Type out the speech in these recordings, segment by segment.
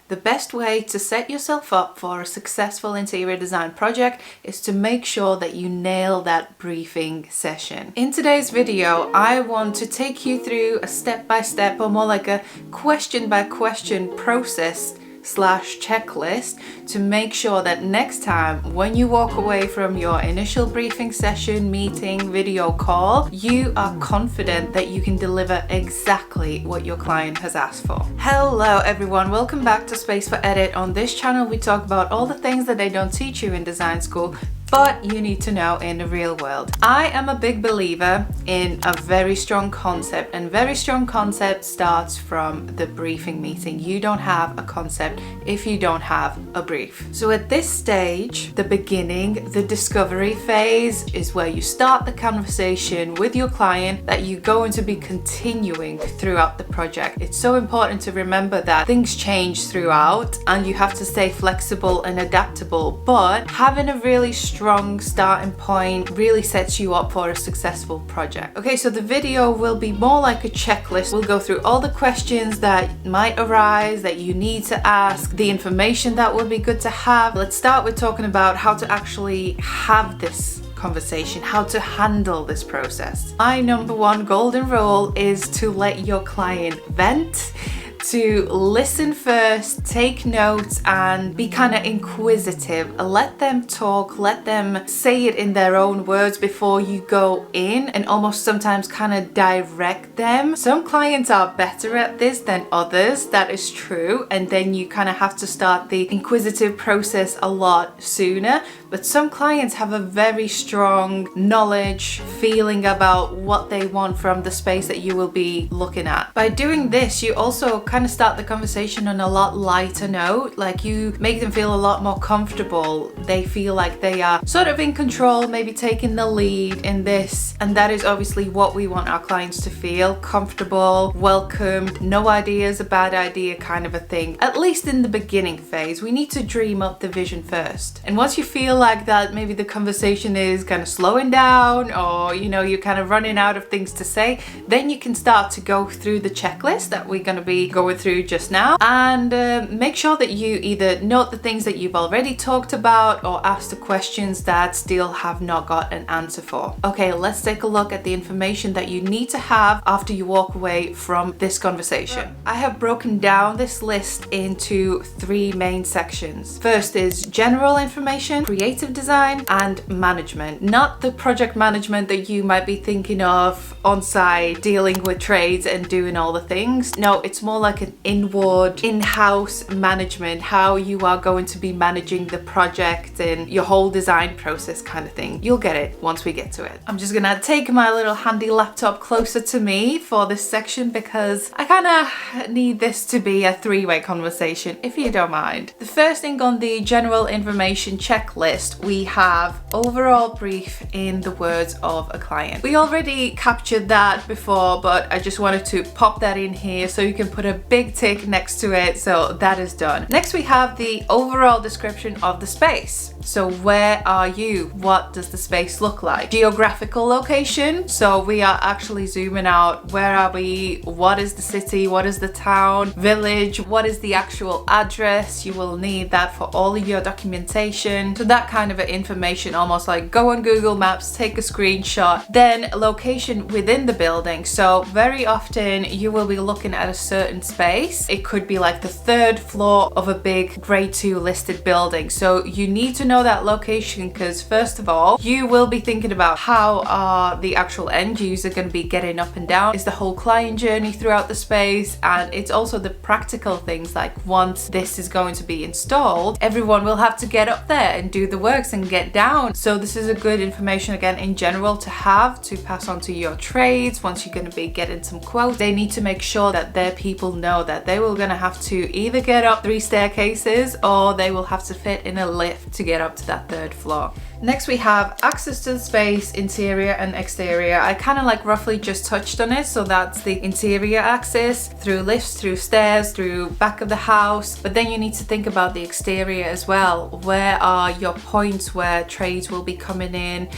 The best way to set yourself up for a successful interior design project is to make sure that you nail that briefing session. In today's video, I want to take you through a step-by-step or more like a question-by-question process / checklist to make sure that next time when you walk away from your initial briefing session, meeting, video call, you are confident that you can deliver exactly what your client has asked for. Hello everyone, welcome back to Space for Edit. On this channel we talk about all the things that they don't teach you in design school but you need to know in the real world. I am a big believer in a very strong concept, and very strong concept starts from the briefing meeting. You don't have a concept if you don't have a brief. So at this stage, the beginning, the discovery phase is where you start the conversation with your client that you're going to be continuing throughout the project. It's so important to remember that things change throughout and you have to stay flexible and adaptable, but having a really strong starting point really sets you up for a successful project. Okay, so the video will be more like a checklist. We'll go through all the questions that might arise that you need to ask, the information that will be good to have. Let's start with talking about how to actually have this conversation, how to handle this process. My number one golden rule is to let your client vent, to listen first, take notes, and be kind of inquisitive. Let them talk, let them say it in their own words before you go in, and almost sometimes kind of direct them. Some clients are better at this than others, that is true, and then you kind of have to start the inquisitive process a lot sooner. But some clients have a very strong knowledge, feeling about what they want from the space that you will be looking at. By doing this, you also kind of start the conversation on a lot lighter note, like you make them feel a lot more comfortable. They feel like they are sort of in control, maybe taking the lead in this. And that is obviously what we want our clients to feel: comfortable, welcomed, no idea is a bad idea kind of a thing. At least in the beginning phase, we need to dream up the vision first. And once you feel like that maybe the conversation is kind of slowing down, or you're kind of running out of things to say, then you can start to go through the checklist that we're going to be going through just now, and make sure that you either note the things that you've already talked about or ask the questions that still have not got an answer for. Okay, let's take a look at the information that you need to have after you walk away from this conversation. I have broken down this list into 3 main sections. First is general information, creative design, and management. Not the project management that you might be thinking of on site, dealing with trades and doing all the things. No, it's more like an inward, in-house management, how you are going to be managing the project and your whole design process kind of thing. You'll get it once we get to it. I'm just gonna take my little handy laptop closer to me for this section because I kind of need this to be a 3-way conversation, if you don't mind. The first thing on the general information checklist, we have overall brief in the words of a client. We already captured that before, but I just wanted to pop that in here so you can put a big tick next to it. So that is done. Next we have the overall description of the space. So where are you? What does the space look like? Geographical location. So we are actually zooming out. Where are we? What is the city? What is the town? Village? What is the actual address? You will need that for all of your documentation. So that kind of information, almost like go on Google Maps, take a screenshot. Then location within the building. So very often you will be looking at a certain space. It could be like the 3rd floor of a big grade 2 listed building. So you need to know that location because first of all, you will be thinking about how are the actual end user going to be getting up and down. Is the whole client journey throughout the space? And it's also the practical things, like once this is going to be installed, everyone will have to get up there and do the works and get down. So this is a good information again in general to have to pass on to your trades. Once you're going to be getting some quotes, they need to make sure that their people know that they will going to have to either get up 3 staircases or they will have to fit in a lift to get up to that 3rd floor. Next we have access to the space, interior and exterior. I kind of like roughly just touched on it. So that's the interior access through lifts, through stairs, through back of the house. But then you need to think about the exterior as well. Where are your points where trades will be coming in?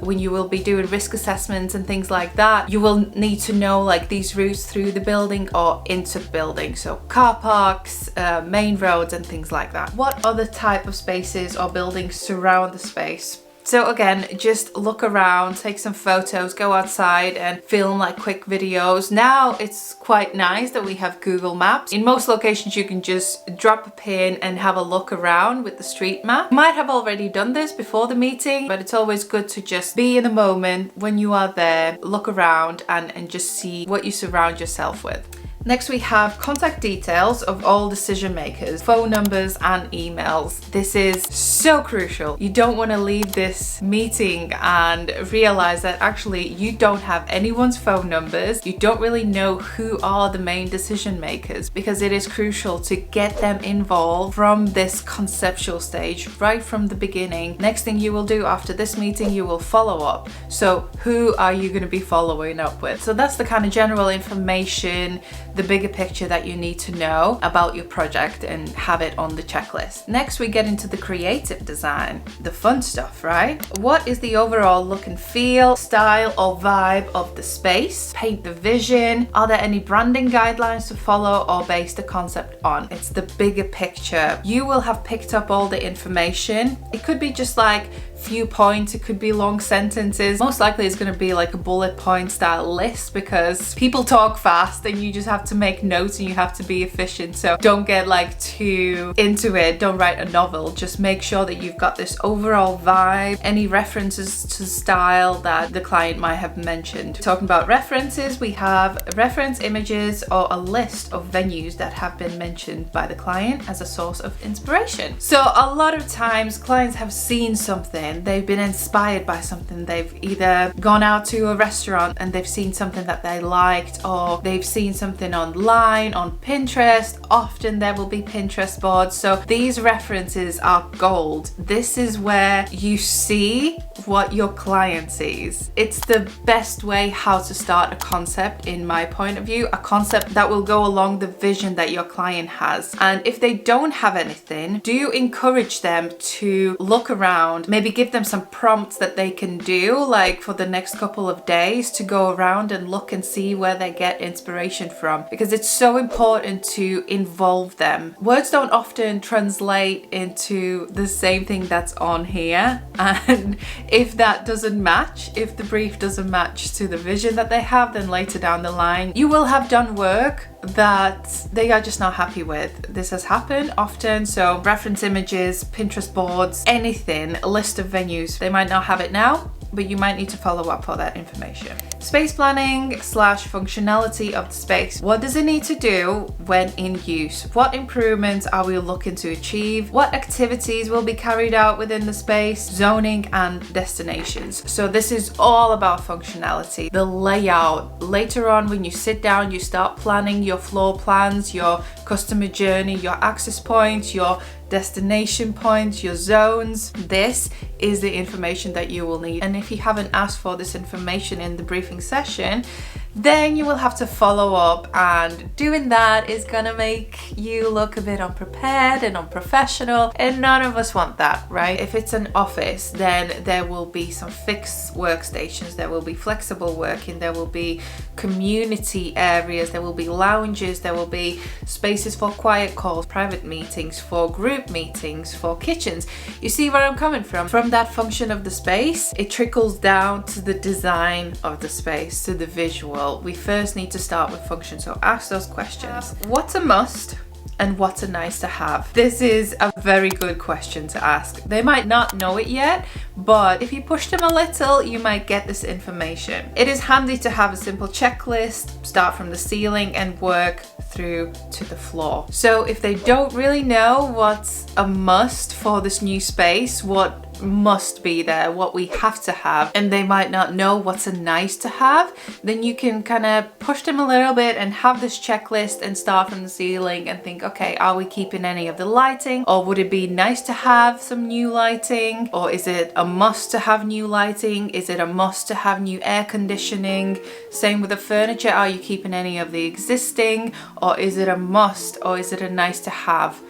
When you will be doing risk assessments and things like that, you will need to know like these routes through the building or into the building. So car parks, main roads and things like that. What other type of spaces or buildings surround the space? So again, just look around, take some photos, go outside and film like quick videos. Now it's quite nice that we have Google Maps. In most locations, you can just drop a pin and have a look around with the street map. You might have already done this before the meeting, but it's always good to just be in the moment when you are there, look around and just see what you surround yourself with. Next we have contact details of all decision makers, phone numbers and emails. This is so crucial. You don't want to leave this meeting and realize that actually you don't have anyone's phone numbers. You don't really know who are the main decision makers, because it is crucial to get them involved from this conceptual stage, right from the beginning. Next thing you will do after this meeting, you will follow up. So who are you going to be following up with? So that's the kind of general information, the bigger picture that you need to know about your project and have it on the checklist. Next, we get into the creative design, the fun stuff, right? What is the overall look and feel, style or vibe of the space? Paint the vision. Are there any branding guidelines to follow or base the concept on? It's the bigger picture. You will have picked up all the information. It could be just like few points, it could be long sentences. Most likely it's going to be like a bullet point style list, because people talk fast and you just have to make notes and you have to be efficient. So don't get like too into it. Don't write a novel. Just make sure that you've got this overall vibe, any references to style that the client might have mentioned. Talking about references, we have reference images or a list of venues that have been mentioned by the client as a source of inspiration. So a lot of times clients have seen something, they've been inspired by something, they've either gone out to a restaurant and they've seen something that they liked, or they've seen something online on Pinterest. Often there will be Pinterest boards. So these references are gold. This is where you see what your client sees. It's the best way how to start a concept, in my point of view, a concept that will go along the vision that your client has. And if they don't have anything, do encourage them to look around, maybe give them some prompts that they can do, like for the next couple of days, to go around and look and see where they get inspiration from, because it's so important to involve them. Words don't often translate into the same thing that's on here, and if that doesn't match, if the brief doesn't match to the vision that they have, then later down the line you will have done work that they are just not happy with. This has happened often. So reference images, Pinterest boards, anything, a list of venues. They might not have it now, but you might need to follow up for that information. Space planning / functionality of the space. What does it need to do when in use? What improvements are we looking to achieve? What activities will be carried out within the space? Zoning and destinations. So this is all about functionality. The layout. Later on, when you sit down, you start planning your floor plans, your customer journey, your access points, your destination points, your zones. This is the information that you will need. And if you haven't asked for this information in the briefing session, then you will have to follow up, and doing that is gonna make you look a bit unprepared and unprofessional, and none of us want that, right? If it's an office, then there will be some fixed workstations, there will be flexible working, there will be community areas, there will be lounges, there will be spaces for quiet calls, private meetings, for group meetings, for kitchens. You see where I'm coming from? From that function of the space, it trickles down to the design of the space, to the visual. We first need to start with function. So ask those questions. What's a must and what's a nice to have? This is a very good question to ask. They might not know it yet, but if you push them a little, you might get this information. It is handy to have a simple checklist, start from the ceiling and work through to the floor. So if they don't really know what's a must for this new space, what must be there, what we have to have, and they might not know what's a nice to have, then you can kind of push them a little bit and have this checklist and start from the ceiling and think, okay, are we keeping any of the lighting, or would it be nice to have some new lighting, or is it a must to have new lighting? Is it a must to have new air conditioning? Same with the furniture, are you keeping any of the existing, or is it a must, or is it a nice to have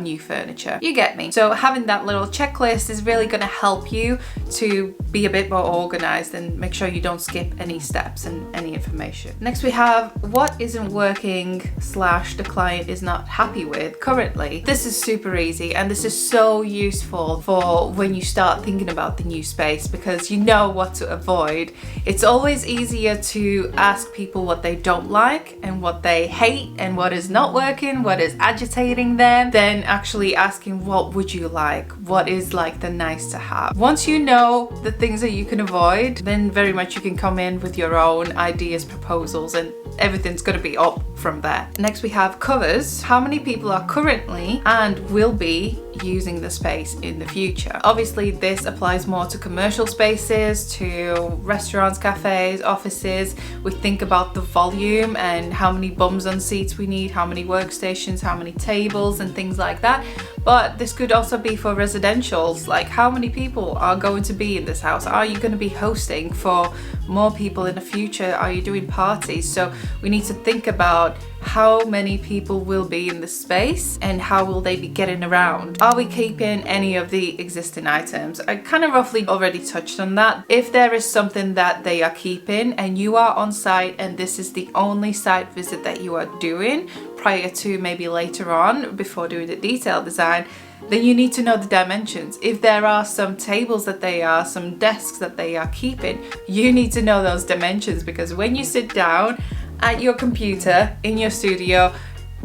new furniture? You get me. So having that little checklist is really going to help you to be a bit more organized and make sure you don't skip any steps and any information. Next we have what isn't working / the client is not happy with currently. This is super easy, and this is so useful for when you start thinking about the new space, because you know what to avoid. It's always easier to ask people what they don't like and what they hate and what is not working, what is agitating them, than actually asking what would you like, what is like the nice to have. Once you know the things that you can avoid, then very much you can come in with your own ideas, proposals, and everything's going to be up from there. Next we have covers. How many people are currently and will be using the space in the future? Obviously this applies more to commercial spaces, to restaurants, cafes, offices. We think about the volume and how many bums on seats we need, how many workstations, how many tables and things like that. But this could also be for residentials, like how many people are going to be in this house? Are you going to be hosting for more people in the future? Are you doing parties? So we need to think about how many people will be in the space and how will they be getting around. Are we keeping any of the existing items? I kind of roughly already touched on that. If there is something that they are keeping and you are on site and this is the only site visit that you are doing prior to maybe later on before doing the detailed design, then you need to know the dimensions. If there are some tables that they are, some desks that they are keeping, you need to know those dimensions, because when you sit down at your computer in your studio,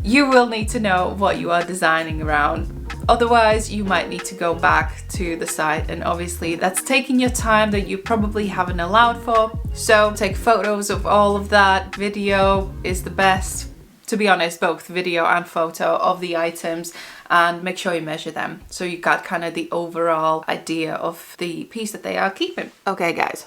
you will need to know what you are designing around. Otherwise, you might need to go back to the site, and obviously that's taking your time that you probably haven't allowed for. So take photos of all of that. Video is the best, to be honest, both video and photo of the items, and make sure you measure them so you got kind of the overall idea of the piece that they are keeping. Okay guys,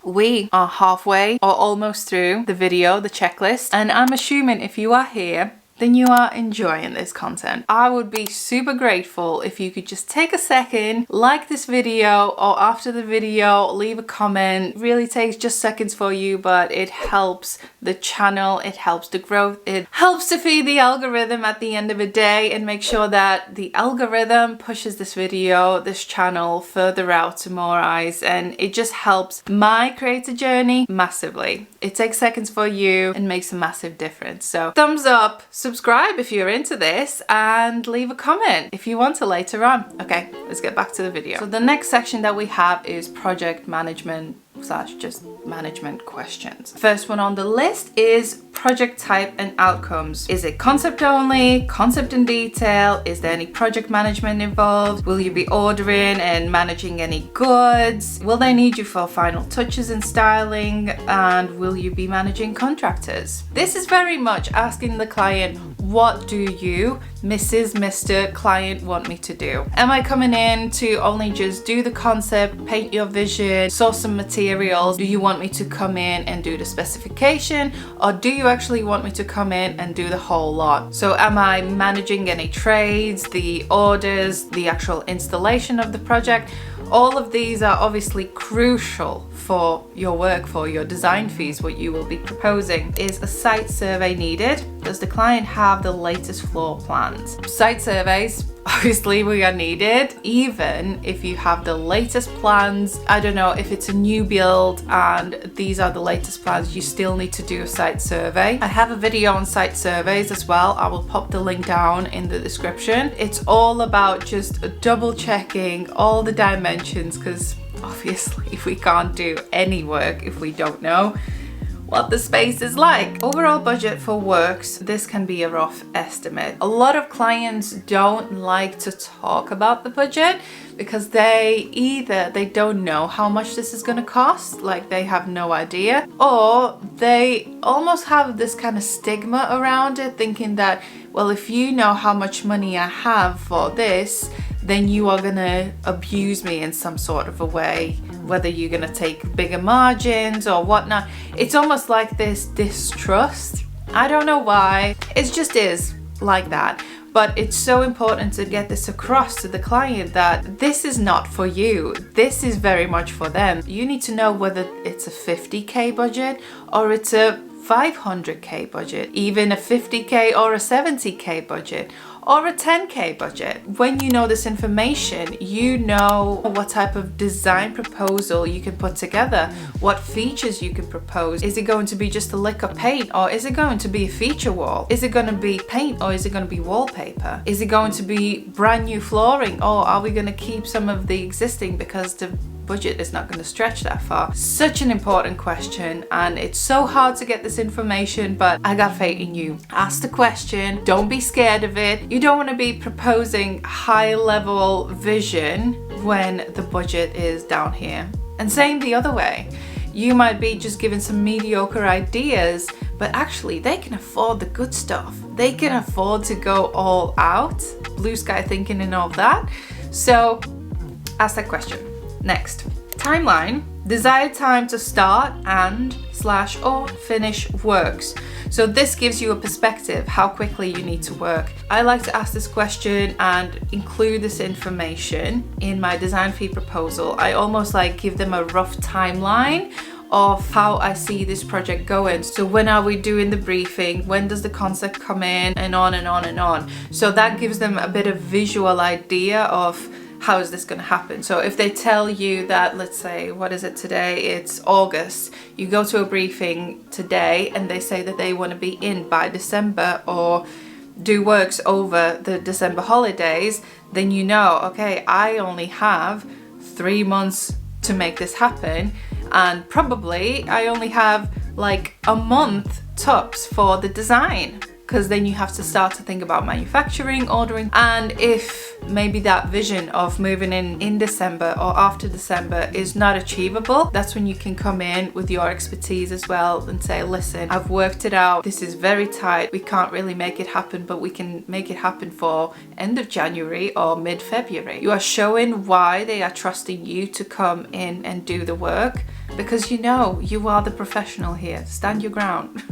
we are halfway or almost through the video, the checklist, and I'm assuming if you are here, then you are enjoying this content. I would be super grateful if you could just take a second, like this video, or after the video, leave a comment. It really takes just seconds for you, but it helps the channel, it helps the growth, it helps to feed the algorithm at the end of the day and make sure that the algorithm pushes this video, this channel further out to more eyes, and it just helps my creator journey massively. It takes seconds for you and makes a massive difference. So thumbs up, subscribe if you're into this, and leave a comment if you want to later on. Okay, let's get back to the video. So the next section that we have is project management / just management questions. First one on the list is project type and outcomes. Is it concept only, concept in detail? Is there any project management involved? Will you be ordering and managing any goods? Will they need you for final touches and styling? And will you be managing contractors? This is very much asking the client, what do you, Mrs. Mr. Client, want me to do? Am I coming in to only just do the concept, paint your vision, source some materials? Do you want me to come in and do the specification, or do you actually want me to come in and do the whole lot? So am I managing any trades, the orders, the actual installation of the project? All of these are obviously crucial for your work, for your design fees, what you will be proposing. Is a site survey needed? Does the client have the latest floor plans? Site surveys, obviously, we are needed. Even if you have the latest plans, I don't know, if it's a new build and these are the latest plans, you still need to do a site survey. I have a video on site surveys as well. I will pop the link down in the description. It's all about just double checking all the dimensions, because obviously we can't do any work if we don't know what the space is like. Overall budget for works, this can be a rough estimate. A lot of clients don't like to talk about the budget because they don't know how much this is going to cost, like they have no idea, or they almost have this kind of stigma around it, thinking that, well, if you know how much money I have for this, then you are gonna abuse me in some sort of a way, whether you're gonna take bigger margins or whatnot. It's almost like this distrust. I don't know why, it just is like that. But it's so important to get this across to the client that this is not for you. This is very much for them. You need to know whether it's a 50K budget or it's a 500K budget, even a 50K or a 70K budget, or a 10K budget. When you know this information, you know what type of design proposal you can put together, what features you can propose. Is it going to be just a lick of paint, or is it going to be a feature wall? Is it going to be paint, or is it going to be wallpaper? Is it going to be brand new flooring, or are we going to keep some of the existing because the budget is not going to stretch that far? Such an important question, and it's so hard to get this information, but I got faith in you. Ask the question, don't be scared of it. You don't want to be proposing high level vision when the budget is down here. And same the other way. You might be just giving some mediocre ideas, but actually they can afford the good stuff. They can afford to go all out, blue sky thinking and all that. So ask that question. Next, timeline, desired time to start and / or finish works. So this gives you a perspective how quickly you need to work. I like to ask this question and include this information in my design fee proposal. I almost like give them a rough timeline of how I see this project going. So when are we doing the briefing? When does the concept come in? And on and on and on. So that gives them a bit of visual idea of how is this going to happen. So if they tell you that, let's say, what is it today? It's August. You go to a briefing today and they say that they want to be in by December or do works over the December holidays, then you know, okay, I only have 3 months to make this happen, and probably I only have like a month tops for the design, because then you have to start to think about manufacturing, ordering. And if maybe that vision of moving in December or after December is not achievable, that's when you can come in with your expertise as well and say, listen, I've worked it out, this is very tight, we can't really make it happen, but we can make it happen for end of January or mid-February. You are showing why they are trusting you to come in and do the work, because you know you are the professional here. Stand your ground.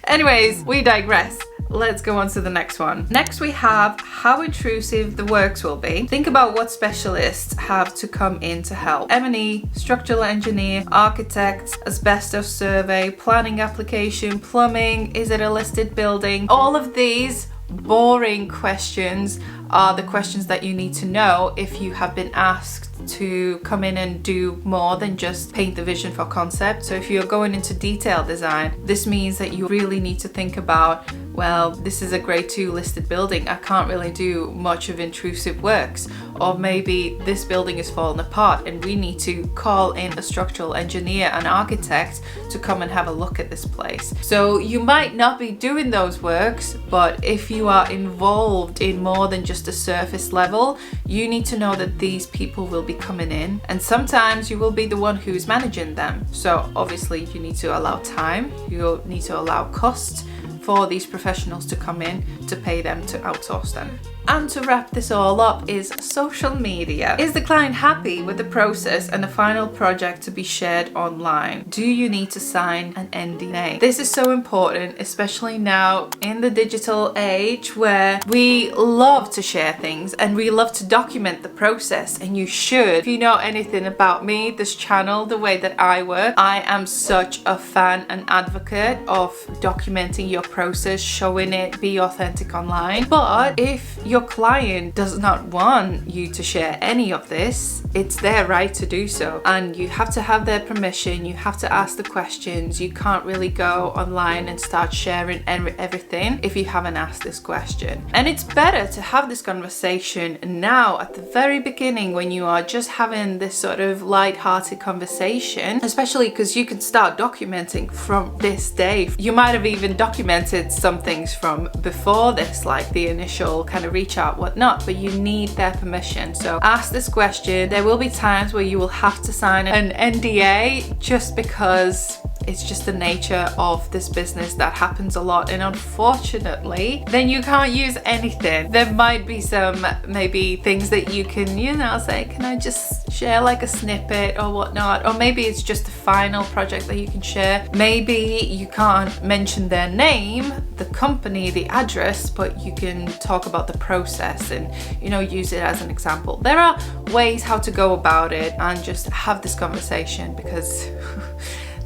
Anyways, we digress. Let's go on to the next one. Next we have how intrusive the works will be. Think about what specialists have to come in to help. M&E, structural engineer, architect, asbestos survey, planning application, plumbing, is it a listed building? All of these boring questions are the questions that you need to know if you have been asked to come in and do more than just paint the vision for concept. So if you're going into detailed design, this means that you really need to think about, well, this is a grade 2 listed building, I can't really do much of intrusive works. Or maybe this building is falling apart and we need to call in a structural engineer, an architect, to come and have a look at this place. So you might not be doing those works, but if you are involved in more than just a surface level, you need to know that these people will be coming in, and sometimes you will be the one who's managing them. So obviously you need to allow time, you need to allow cost for these professionals to come in, to pay them to outsource them. And to wrap this all up is social media. Is the client happy with the process and the final project to be shared online? Do you need to sign an NDA? This is so important, especially now in the digital age where we love to share things and we love to document the process, and you should. If you know anything about me, this channel, the way that I work, I am such a fan and advocate of documenting your process, showing it, be authentic online. But if your client does not want you to share any of this, it's their right to do so, and you have to have their permission. You have to ask the questions. You can't really go online and start sharing everything if you haven't asked this question. And it's better to have this conversation now at the very beginning, when you are just having this sort of light-hearted conversation, especially because you can start documenting from this day. You might have even documented some things from before this, like the initial kind of reach out, whatnot, but you need their permission. So ask this question. There will be times where you will have to sign an NDA just because it's just the nature of this business that happens a lot, and unfortunately then you can't use anything. There might be some maybe things that you can, you know, say, can I just share like a snippet or whatnot, or maybe it's just a final project that you can share. Maybe you can't mention their name, the company, the address, but you can talk about the process and, you know, use it as an example. There are ways how to go about it and just have this conversation, because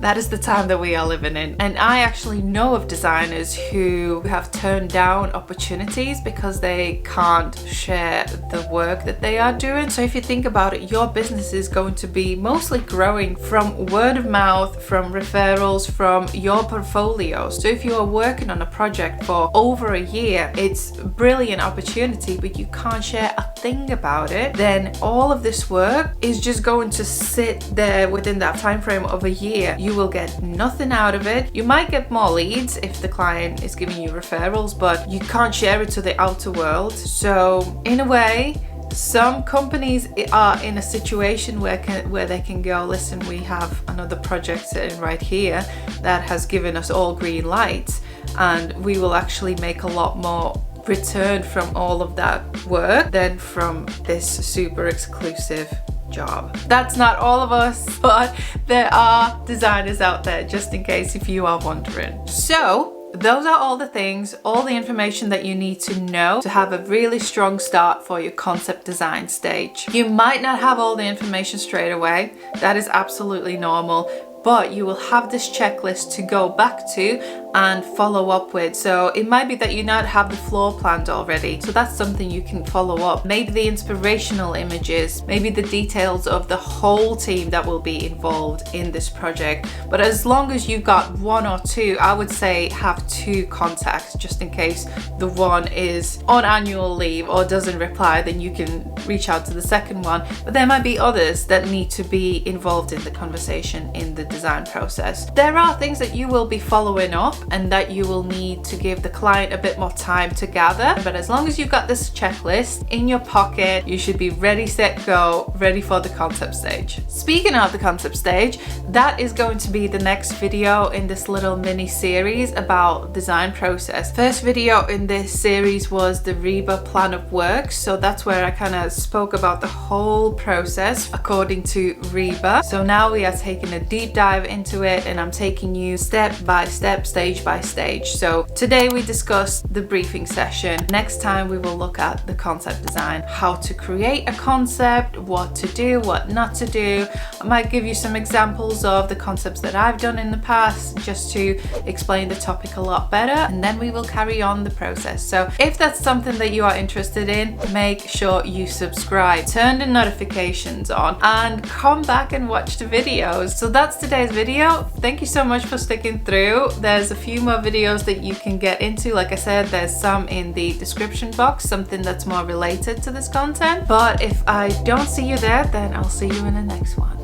that is the time that we are living in. And I actually know of designers who have turned down opportunities because they can't share the work that they are doing. So if you think about it, your business is going to be mostly growing from word of mouth, from referrals, from your portfolio. So if you are working on a project for over a year, it's a brilliant opportunity, but you can't share a thing about it, then all of this work is just going to sit there within that time frame of a year. You will get nothing out of it. You might get more leads if the client is giving you referrals, but you can't share it to the outer world. So in a way, some companies are in a situation where they can go, listen, we have another project sitting right here that has given us all green lights, and we will actually make a lot more return from all of that work than from this super exclusive job. That's not all of us, but there are designers out there, just in case if you are wondering. So those are all the things, all the information that you need to know to have a really strong start for your concept design stage. You might not have all the information straight away. That is absolutely normal, but you will have this checklist to go back to and follow up with. So it might be that you not have the floor planned already, so that's something you can follow up. Maybe the inspirational images, maybe the details of the whole team that will be involved in this project. But as long as you've got one or two, I would say have two contacts, just in case the one is on annual leave or doesn't reply, then you can reach out to the second one. But there might be others that need to be involved in the conversation in the design process. There are things that you will be following up and that you will need to give the client a bit more time to gather. But as long as you've got this checklist in your pocket, you should be ready, set, go, ready for the concept stage. Speaking of the concept stage, that is going to be the next video in this little mini series about design process. First video in this series was the REBA plan of work. So that's where I kind of spoke about the whole process according to REBA. So now we are taking a deep dive into it, and I'm taking you step by step, stage by stage. So today we discussed the briefing session. Next time we will look at the concept design, how to create a concept, what to do, what not to do. I might give you some examples of the concepts that I've done in the past, just to explain the topic a lot better, and then we will carry on the process. So if that's something that you are interested in, make sure you subscribe, turn the notifications on, and come back and watch the videos. So that's today's video. Thank you so much for sticking through. There's a few more videos that you can get into. Like I said, there's some in the description box, something that's more related to this content. But if I don't see you there, then I'll see you in the next one.